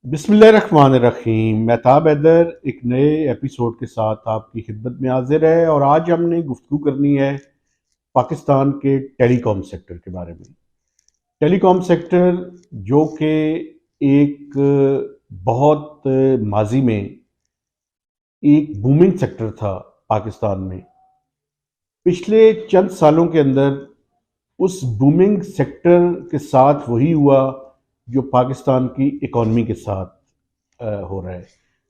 बिस्मिल्लाहिर्रहमानिर्रहीम। महताब हैदर एक नए एपिसोड के साथ आपकी खिदमत में हाजिर है और आज हमने गुफ्तगू करनी है पाकिस्तान के टेलीकॉम सेक्टर के बारे में। टेलीकॉम सेक्टर जो कि एक बहुत माजी में एक बूमिंग सेक्टर था पाकिस्तान में। पिछले चंद सालों के अंदर उस बूमिंग सेक्टर के साथ वही हुआ जो पाकिस्तान की इकॉनमी के साथ हो रहा है।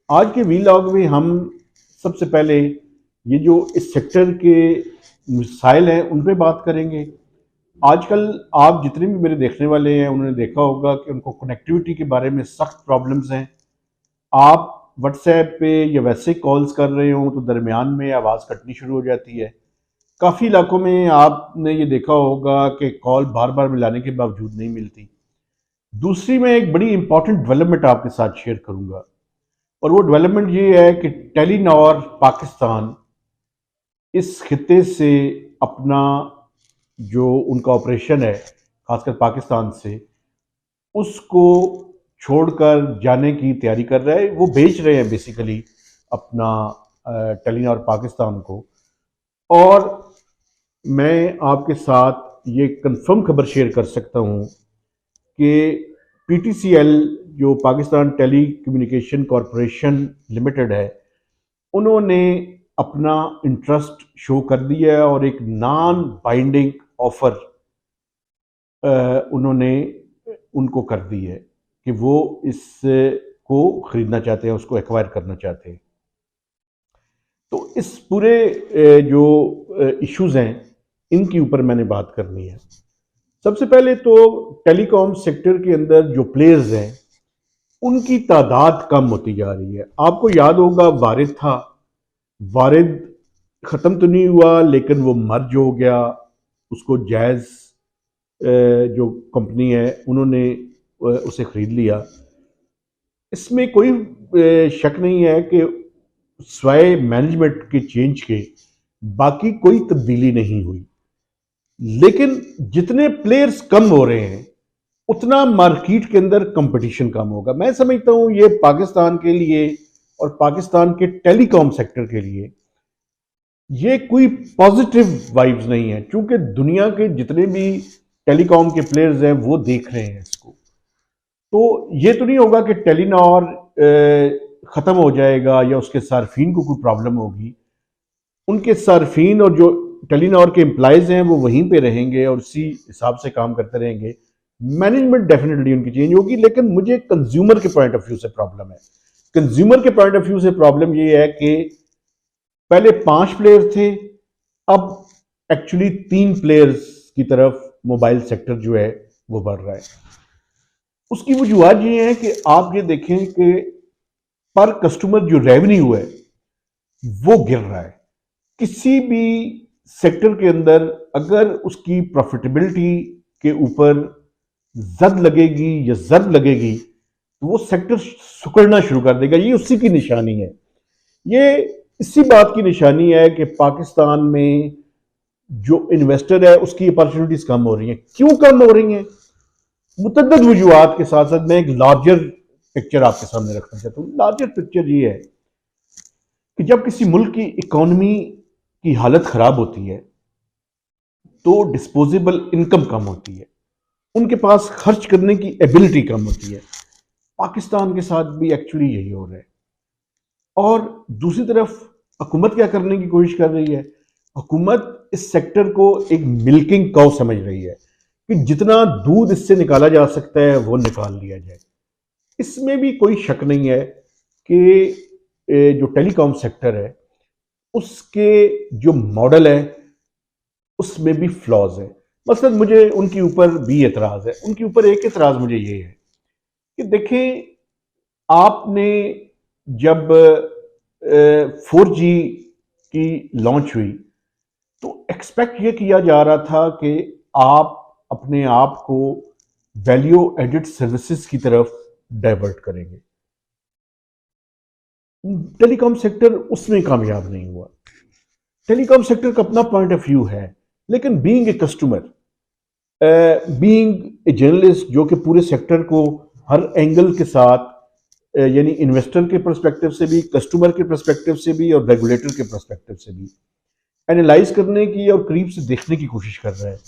आज के वीलॉग में हम सबसे पहले ये जो इस सेक्टर के मिसाइल हैं उन पे बात करेंगे। आजकल आप जितने भी मेरे देखने वाले हैं उन्होंने देखा होगा कि उनको कनेक्टिविटी के बारे में सख्त प्रॉब्लम्स हैं। आप व्हाट्सएप पे या वैसे कॉल्स कर रहे हो तो दरमियान में आवाज़ कटनी शुरू हो जाती है। काफ़ी इलाकों में आपने ये देखा होगा कि कॉल बार बार मिलाने के बावजूद नहीं मिलती। दूसरी मैं एक बड़ी इंपॉर्टेंट डेवलपमेंट आपके साथ शेयर करूंगा और वो डेवलपमेंट ये है कि टेलीनॉर पाकिस्तान इस खिते से अपना जो उनका ऑपरेशन है खासकर पाकिस्तान से उसको छोड़कर जाने की तैयारी कर रहा है। वो बेच रहे हैं बेसिकली अपना टेलीनॉर पाकिस्तान को। और मैं आपके साथ ये कंफर्म खबर शेयर कर सकता हूँ कि पीटीसीएल जो Pakistan telecommunication corporation limited है उन्होंने अपना इंटरेस्ट शो कर दिया है और एक नॉन बाइंडिंग ऑफर उन्होंने उनको कर दी है कि वो इसको खरीदना चाहते हैं, उसको एक्वायर करना चाहते हैं। तो इस पूरे जो इश्यूज हैं इनके ऊपर मैंने बात करनी है। सबसे पहले तो टेलीकॉम सेक्टर के अंदर जो प्लेयर्स हैं उनकी तादाद कम होती जा रही है। आपको याद होगा वारिद था, वारिद ख़त्म तो नहीं हुआ लेकिन वो मर्ज हो गया। उसको जायज़ जो कंपनी है उन्होंने उसे ख़रीद लिया। इसमें कोई शक नहीं है कि स्वाय मैनेजमेंट के चेंज के बाकी कोई तब्दीली नहीं हुई, लेकिन जितने प्लेयर्स कम हो रहे हैं उतना मार्केट के अंदर कंपटीशन कम होगा। मैं समझता हूं ये पाकिस्तान के लिए और पाकिस्तान के टेलीकॉम सेक्टर के लिए ये कोई पॉजिटिव वाइब्स नहीं है, क्योंकि दुनिया के जितने भी टेलीकॉम के प्लेयर्स हैं वो देख रहे हैं इसको। तो ये तो नहीं होगा कि टेलीनॉर ख़त्म हो जाएगा या उसके सार्फिन को कोई प्रॉब्लम होगी। उनके सार्फिन और जो टेलीनॉर के एम्प्लॉयज़ हैं वो वहीं पे रहेंगे और उसी हिसाब से काम करते रहेंगे। मैनेजमेंट डेफिनेटली उनकी चेंज होगी, लेकिन मुझे कंज्यूमर के पॉइंट ऑफ व्यू से प्रॉब्लम है। कंज्यूमर के पॉइंट ऑफ व्यू से प्रॉब्लम ये है कि पहले 5 प्लेयर थे, अब एक्चुअली 3 प्लेयर्स की तरफ मोबाइल सेक्टर जो है वो बढ़ रहा है। उसकी वजूहत ये है कि आप ये देखें कि पर कस्टमर जो रेवेन्यू है वो गिर रहा है। किसी भी सेक्टर के अंदर अगर उसकी प्रॉफिटेबिलिटी के ऊपर जद लगेगी या जर्ब लगेगी तो वो सेक्टर सुकड़ना शुरू कर देगा। ये उसी की निशानी है। ये इसी बात की निशानी है कि पाकिस्तान में जो इन्वेस्टर है उसकी अपॉर्चुनिटीज कम हो रही हैं। क्यों कम हो रही हैं? मुतअद्दिद वजूहात के साथ साथ मैं एक लार्जर पिक्चर आपके सामने रखना चाहता हूँ। लार्जर पिक्चर ये है कि जब किसी मुल्क की इकोनॉमी की हालत खराब होती है तो डिस्पोजेबल इनकम कम होती है, उनके पास खर्च करने की एबिलिटी कम होती है। पाकिस्तान के साथ भी एक्चुअली यही हो रहा है। और दूसरी तरफ हुकूमत क्या करने की कोशिश कर रही है? हुकूमत इस सेक्टर को एक मिल्किंग काउ समझ रही है कि जितना दूध इससे निकाला जा सकता है वो निकाल लिया जाए। इसमें भी कोई शक नहीं है कि जो टेलीकॉम सेक्टर है उसके जो मॉडल है उसमें भी फ्लॉज है। मसलन मुझे उनके ऊपर भी एतराज़ है। उनके ऊपर एक एतराज़ मुझे ये है कि देखें, आपने जब 4G की लॉन्च हुई तो एक्सपेक्ट ये किया जा रहा था कि आप अपने आप को वैल्यू एडिड सर्विसेज की तरफ डाइवर्ट करेंगे। टेलीकॉम सेक्टर उसमें कामयाब नहीं हुआ। टेलीकॉम सेक्टर का अपना पॉइंट ऑफ व्यू है, लेकिन being a customer, being a journalist जो कि पूरे सेक्टर को हर एंगल के साथ यानी इन्वेस्टर के पर्सपेक्टिव से भी, कस्टमर के पर्सपेक्टिव से भी और रेगुलेटर के पर्सपेक्टिव से भी एनालाइज करने की और करीब से देखने की कोशिश कर रहा है।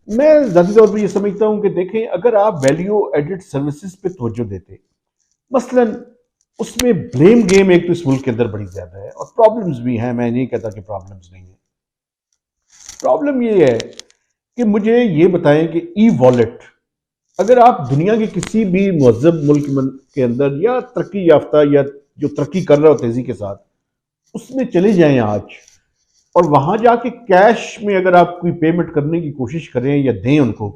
मैं ज़ाती तौर पर यह समझता हूं कि देखें, अगर आप वैल्यू एडेड सर्विसेज पे तवज्जो देते, मसलन उसमें ब्लेम गेम एक तो इस मुल्क के अंदर बड़ी ज्यादा है और प्रॉब्लम्स भी हैं, मैं नहीं कहता कि प्रॉब्लम्स नहीं है। प्रॉब्लम ये है कि मुझे ये बताएं कि ई वॉलेट, अगर आप दुनिया के किसी भी मुहज़्ज़ब मुल्क के अंदर या तरक्की याफ्ता या जो तरक्की कर रहा हो तेजी के साथ, उसमें चले जाएं आज और वहां जाके कैश में अगर आप कोई पेमेंट करने की कोशिश करें या दें उनको,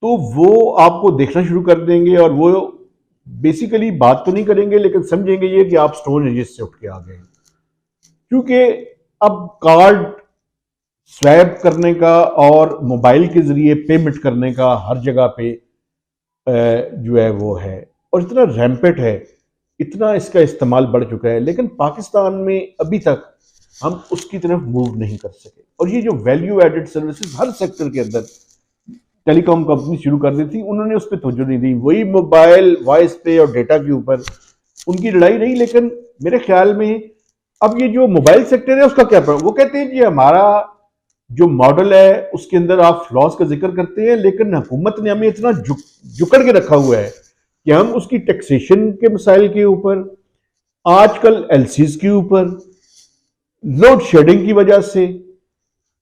तो वो आपको देखना शुरू कर देंगे और वो बेसिकली बात तो नहीं करेंगे लेकिन समझेंगे ये कि आप स्टोन एजेस से उठ के आ गए, क्योंकि अब कार्ड स्वैप करने का और मोबाइल के जरिए पेमेंट करने का हर जगह पे जो है वो है और इतना रैम्पेट है, इतना इसका इस्तेमाल बढ़ चुका है, लेकिन पाकिस्तान में अभी तक हम उसकी तरफ मूव नहीं कर सके। और ये जो वैल्यू एडेड सर्विसेज हर सेक्टर के अंदर टेलीकॉम कंपनी शुरू कर दी थी, उन्होंने उस पर तवज्जो नहीं दी, वही मोबाइल वॉइस पे और डेटा के ऊपर उनकी लड़ाई रही। लेकिन मेरे ख्याल में अब ये जो मोबाइल सेक्टर है उसका क्या प्रॉब्लम, वो कहते हैं कि हमारा जो मॉडल है उसके अंदर आप फ्लॉस का जिक्र करते हैं, लेकिन हुकूमत ने हमें इतना जुकड़ के रखा हुआ है कि हम उसकी टैक्सेशन के मसाइल के ऊपर, आजकल एलसीज के ऊपर, लोड शेडिंग की वजह से,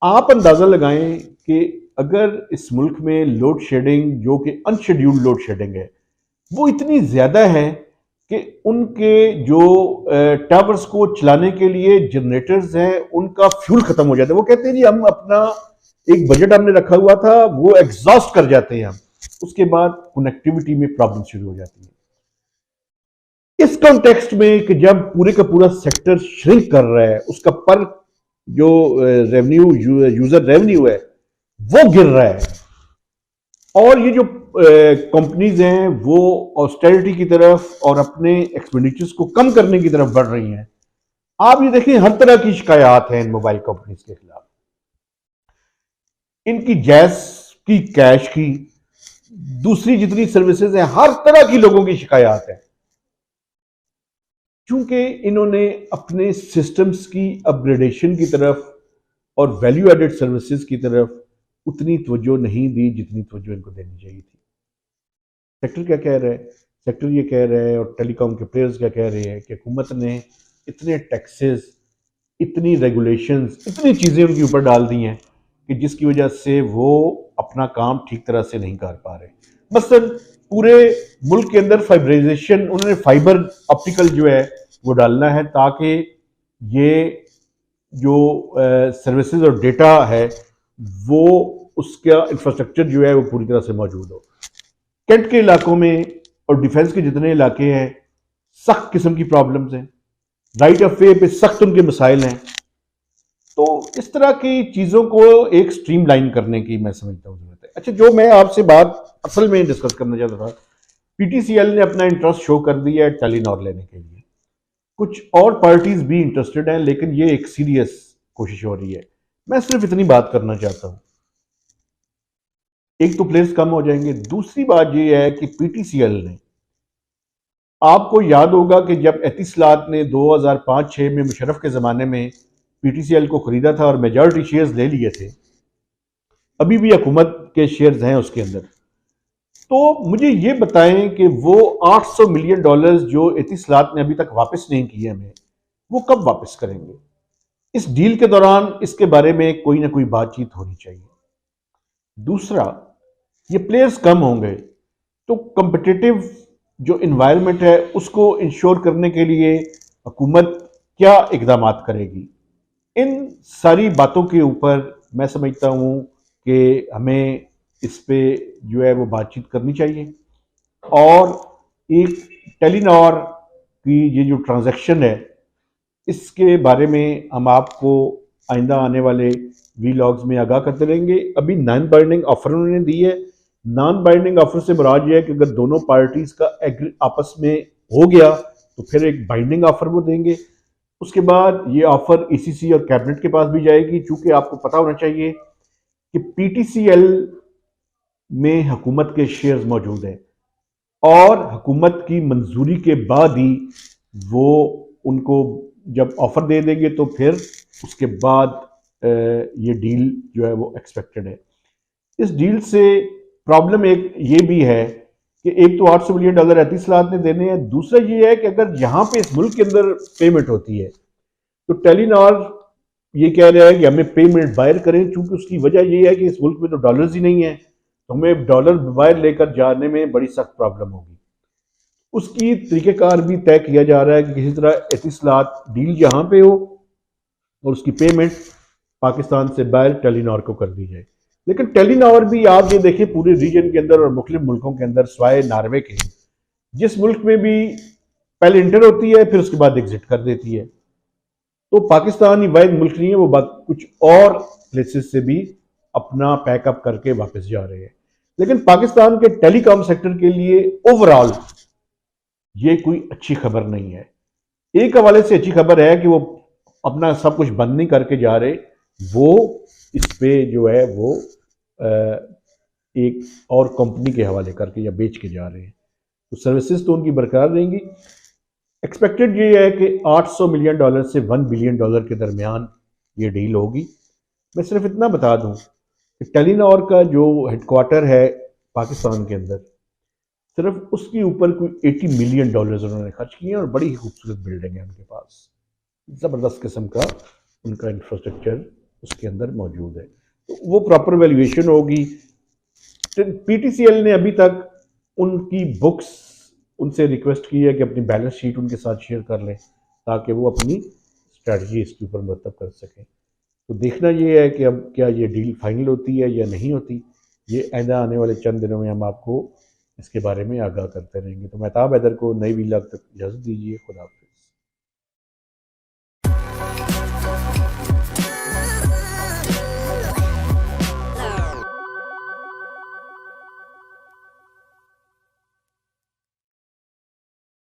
आप अंदाजा लगाएं कि अगर इस मुल्क में लोड शेडिंग जो कि अनशेड्यूल्ड लोड शेडिंग है वो इतनी ज्यादा है कि उनके जो टावर्स को चलाने के लिए जनरेटर्स हैं उनका फ्यूल खत्म हो जाता है। वो कहते हैं जी हम अपना एक बजट हमने रखा हुआ था वो एग्जॉस्ट कर जाते हैं हम, उसके बाद कनेक्टिविटी में प्रॉब्लम शुरू हो जाती है। इस कॉन्टेक्स्ट में कि जब पूरे का पूरा सेक्टर श्रिंक कर रहा है, उसका पर जो रेवेन्यू यूजर रेवेन्यू है वो गिर रहा है और ये जो कंपनीज हैं वो ऑस्टेरिटी की तरफ और अपने एक्सपेंडिचर्स को कम करने की तरफ बढ़ रही हैं। आप ये देखें, हर तरह की शिकायत है इन मोबाइल कंपनीज के खिलाफ, इनकी जैस की, कैश की, दूसरी जितनी सर्विसेज हैं, हर तरह की लोगों की शिकायत है, क्योंकि इन्होंने अपने सिस्टम्स की अपग्रेडेशन की तरफ और वैल्यू एडेड सर्विसेज की तरफ उतनी तवज्जो नहीं दी जितनी तवज्जो इनको देनी चाहिए थी। सेक्टर क्या कह रहा है? सेक्टर ये कह रहा है और टेलीकॉम के प्लेयर्स क्या कह रहे हैं कि हुकूमत ने इतने टैक्सेस, इतनी रेगुलेशंस, इतनी चीज़ें उनके ऊपर डाल दी हैं कि जिसकी वजह से वो अपना काम ठीक तरह से नहीं कर पा रहे। मसलन पूरे मुल्क के अंदर फाइब्राइजेशन, उन्होंने फाइबर ऑप्टिकल जो है वो डालना है ताकि ये जो सर्विसेज और डेटा है वो उसका इंफ्रास्ट्रक्चर जो है वो पूरी तरह से मौजूद हो। कैंट के इलाकों में और डिफेंस के जितने इलाके हैं सख्त किस्म की प्रॉब्लम्स हैं, राइट ऑफ वे पे सख्त उनके मसाइल हैं। तो इस तरह की चीज़ों को एक स्ट्रीमलाइन करने की मैं समझता हूँ जरूरत है। अच्छा, जो मैं आपसे बात असल में डिस्कस करना चाहता था, पीटीसीएल ने अपना इंटरेस्ट शो कर दिया है टेलीनॉर लेने के लिए, कुछ और पार्टीज भी इंटरेस्टेड हैं, लेकिन ये एक सीरियस कोशिश हो रही है। मैं सिर्फ इतनी बात करना चाहता हूं, एक तो प्लेयर्स कम हो जाएंगे, दूसरी बात यह है कि पीटीसीएल ने, आपको याद होगा कि जब एतिसलात ने 2005-6 में मुशर्रफ के ज़माने में पीटीसीएल को ख़रीदा था और मेजॉरिटी शेयर्स ले लिए थे, अभी भी हुकूमत के शेयर्स हैं उसके अंदर। तो मुझे ये बताएं कि वो $800 मिलियन जो एतिसलात ने अभी तक वापस नहीं किए हमें, वो कब वापस करेंगे? इस डील के दौरान इसके बारे में कोई ना कोई बातचीत होनी चाहिए। दूसरा, ये प्लेयर्स कम होंगे तो कम्पिटिटिव जो इन्वायरमेंट है उसको इंश्योर करने के लिए हुकूमत क्या इकदाम करेगी? इन सारी बातों के ऊपर मैं समझता हूँ कि हमें इस पे जो है वो बातचीत करनी चाहिए और एक टेलीनॉर की ये जो ट्रांजैक्शन है इसके बारे में हम आपको आइंदा आने वाले वीलॉग्स में आगाह करते रहेंगे। अभी नॉन बाइंडिंग ऑफर उन्होंने दी है। नॉन बाइंडिंग ऑफर से मुराद ये है कि अगर दोनों पार्टीज का आपस में हो गया तो फिर एक बाइंडिंग ऑफर वो देंगे। उसके बाद ये ऑफर ईसीसी और कैबिनेट के पास भी जाएगी, चूंकि आपको पता होना चाहिए कि पीटीसीएल में हुकूमत के शेयर्स मौजूद हैं और हुकूमत की मंजूरी के बाद ही वो उनको जब ऑफर दे देंगे तो फिर उसके बाद ये डील जो है वो एक्सपेक्टेड है। इस डील से प्रॉब्लम एक ये भी है कि एक तो $800 मिलियन एतिसलात ने देने हैं, दूसरा ये है कि अगर यहाँ पे इस मुल्क के अंदर पेमेंट होती है तो टेलीनॉर ये कह रहा है कि हमें पेमेंट बायर करें, चूंकि उसकी वजह ये है कि इस मुल्क में तो डॉलर्स ही नहीं है, तो हमें डॉलर बायर लेकर जाने में बड़ी सख्त प्रॉब्लम होगी। उसकी तरीक़ेकार भी तय किया जा रहा है कि किसी तरह एतिसलात डील यहाँ पे हो और उसकी पेमेंट पाकिस्तान से बाहर टेलीनॉर को कर दी जाए। लेकिन टेलीनॉर भी आप ये देखिए पूरे रीजन के अंदर और मुख्तलिफ मुल्कों के अंदर स्वाय नॉर्वे के, जिस मुल्क में भी पहले इंटर होती है फिर उसके बाद एग्जिट कर देती है। तो पाकिस्तान ही वाहिद मुल्क नहीं है, वो कुछ और प्लेसेस से भी अपना पैकअप करके वापस जा रहे हैं। लेकिन पाकिस्तान के टेलीकॉम सेक्टर के लिए ओवरऑल ये कोई अच्छी खबर नहीं है। एक हवाले से अच्छी खबर है कि वो अपना सब कुछ बंद नहीं करके जा रहे, वो इस पे जो है वो एक और कंपनी के हवाले करके या बेच के जा रहे हैं, तो सर्विसेज तो उनकी बरकरार रहेंगी। एक्सपेक्टेड ये है कि $800 मिलियन से $1 बिलियन के दरमियान ये डील होगी। मैं सिर्फ इतना बता दूं कि टेलीनॉर का जो हेडक्वार्टर है पाकिस्तान के अंदर, सिर्फ उसके ऊपर कोई $80 मिलियन उन्होंने खर्च किए हैं और बड़ी ही खूबसूरत बिल्डिंग है उनके पास, ज़बरदस्त किस्म का उनका इंफ्रास्ट्रक्चर उसके अंदर मौजूद है। तो वो प्रॉपर वैल्यूएशन होगी। पीटीसीएल ने अभी तक उनकी बुक्स उनसे रिक्वेस्ट की है कि अपनी बैलेंस शीट उनके साथ शेयर कर लें ताकि वो अपनी स्ट्रैटेजी इसके ऊपर मरतब कर सकें। तो देखना ये है कि अब क्या ये डील फाइनल होती है या नहीं होती, ये आइंदा आने वाले चंद दिनों में हम आपको इसके बारे में आगाह करते रहेंगे। तो मेहताब हैदर को नई व्लॉग तक इजाज़त दीजिए। खुदा हाफिज़।